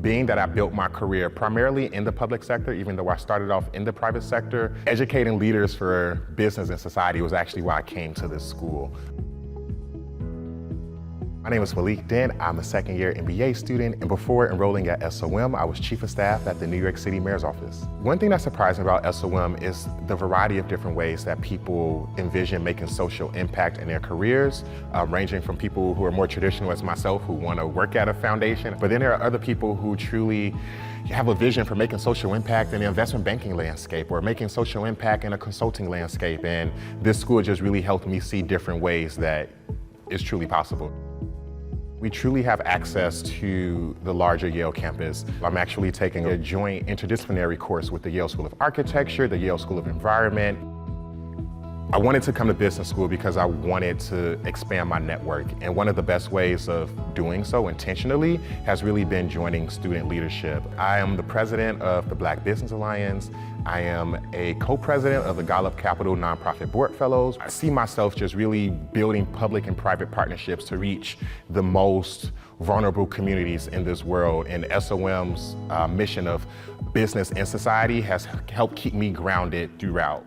Being that I built my career primarily in the public sector, even though I started off in the private sector, educating leaders for business and society was actually why I came to this school. My name is Malik Dent. I'm a second-year MBA student, and before enrolling at SOM, I was Chief of Staff at the New York City Mayor's Office. One thing that surprised me about SOM is the variety of different ways that people envision making social impact in their careers, ranging from people who are more traditional as myself, who want to work at a foundation, but then there are other people who truly have a vision for making social impact in the investment banking landscape or making social impact in a consulting landscape, and this school just really helped me see different ways that it's truly possible. We truly have access to the larger Yale campus. I'm actually taking a joint interdisciplinary course with the Yale School of Architecture, the Yale School of Environment. I wanted to come to business school because I wanted to expand my network, and one of the best ways of doing so intentionally has really been joining student leadership. I am the president of the Black Business Alliance. I am a co-president of the Gallup Capital Nonprofit Board Fellows. I see myself just really building public and private partnerships to reach the most vulnerable communities in this world, and SOM's mission of business and society has helped keep me grounded throughout.